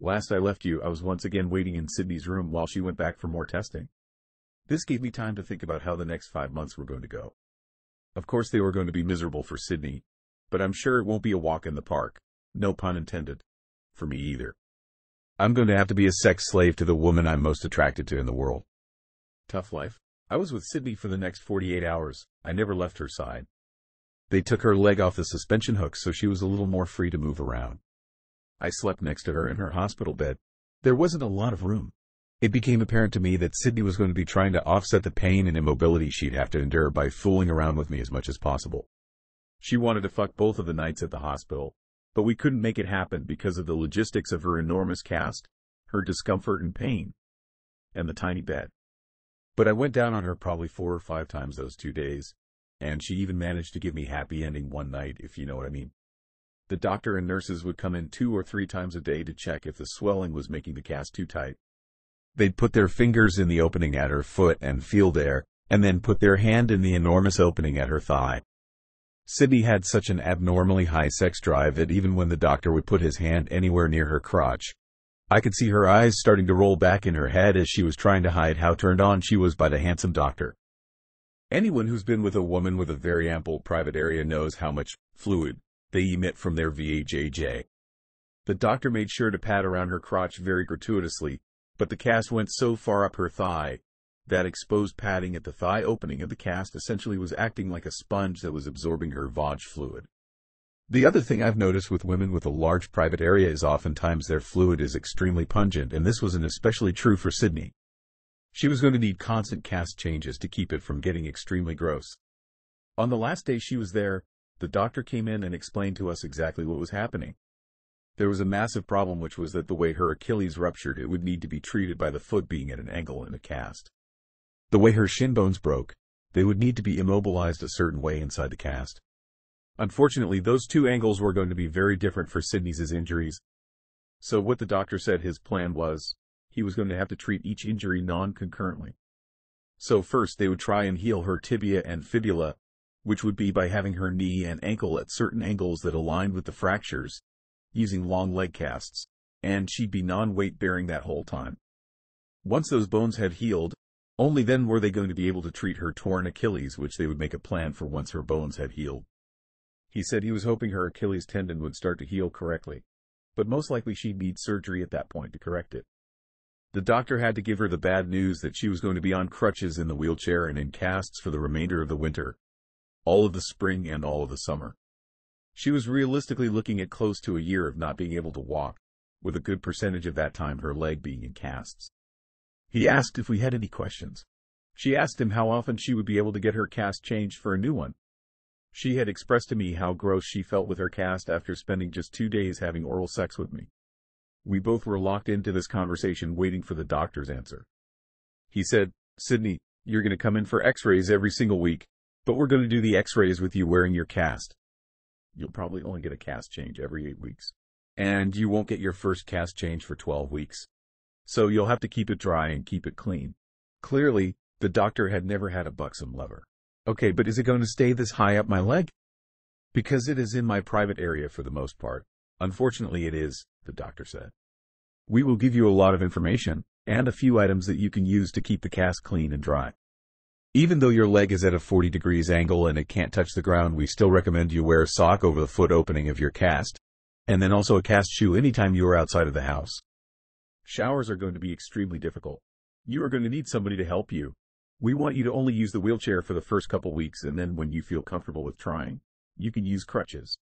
Last I left you, I was once again waiting in Sydney's room while she went back for more testing. This gave me time to think about how the next 5 months were going to go. Of course they were going to be miserable for Sydney, but I'm sure it won't be a walk in the park. No pun intended. For me either. I'm going to have to be a sex slave to the woman I'm most attracted to in the world. Tough life. I was with Sydney for the next 48 hours. I never left her side. They took her leg off the suspension hook so she was a little more free to move around. I slept next to her in her hospital bed. There wasn't a lot of room. It became apparent to me that Sydney was going to be trying to offset the pain and immobility she'd have to endure by fooling around with me as much as possible. She wanted to fuck both of the nights at the hospital, but we couldn't make it happen because of the logistics of her enormous cast, her discomfort and pain, and the tiny bed. But I went down on her probably 4 or 5 times those 2 days, and she even managed to give me happy ending one night, if you know what I mean. The doctor and nurses would come in 2 or 3 times a day to check if the swelling was making the cast too tight. They'd put their fingers in the opening at her foot and feel there, and then put their hand in the enormous opening at her thigh. Sydney had such an abnormally high sex drive that even when the doctor would put his hand anywhere near her crotch, I could see her eyes starting to roll back in her head as she was trying to hide how turned on she was by the handsome doctor. Anyone who's been with a woman with a very ample private area knows how much fluid they emit from their vajayjay. The doctor made sure to pat around her crotch very gratuitously, but the cast went so far up her thigh that exposed padding at the thigh opening of the cast essentially was acting like a sponge that was absorbing her vag fluid. The other thing I've noticed with women with a large private area is oftentimes their fluid is extremely pungent, and this was especially true for Sydney. She was going to need constant cast changes to keep it from getting extremely gross. On the last day she was there, the doctor came in and explained to us exactly what was happening. There was a massive problem, which was that the way her Achilles ruptured, it would need to be treated by the foot being at an angle in a cast. The way her shin bones broke, they would need to be immobilized a certain way inside the cast. Unfortunately, those 2 angles were going to be very different for Sydney's injuries. So what the doctor said his plan was, he was going to have to treat each injury non-concurrently. So first they would try and heal her tibia and fibula, which would be by having her knee and ankle at certain angles that aligned with the fractures, using long leg casts, and she'd be non-weight bearing that whole time. Once those bones had healed, only then were they going to be able to treat her torn Achilles, which they would make a plan for once her bones had healed. He said he was hoping her Achilles tendon would start to heal correctly, but most likely she'd need surgery at that point to correct it. The doctor had to give her the bad news that she was going to be on crutches in the wheelchair and in casts for the remainder of the winter, all of the spring and all of the summer. She was realistically looking at close to a year of not being able to walk, with a good percentage of that time her leg being in casts. He asked if we had any questions. She asked him how often she would be able to get her cast changed for a new one. She had expressed to me how gross she felt with her cast after spending just 2 days having oral sex with me. We both were locked into this conversation waiting for the doctor's answer. He said, "Sydney, you're going to come in for x-rays every single week, but we're going to do the x-rays with you wearing your cast. You'll probably only get a cast change every 8 weeks. And you won't get your first cast change for 12 weeks. So you'll have to keep it dry and keep it clean." Clearly, the doctor had never had a buxom lover. "Okay, but is it going to stay this high up my leg?" "Because it is in my private area for the most part. Unfortunately it is," the doctor said. "We will give you a lot of information, and a few items that you can use to keep the cast clean and dry. Even though your leg is at a 40 degrees angle and it can't touch the ground, we still recommend you wear a sock over the foot opening of your cast, and then also a cast shoe anytime you are outside of the house. Showers are going to be extremely difficult. You are going to need somebody to help you. We want you to only use the wheelchair for the first couple weeks, and then when you feel comfortable with trying, you can use crutches.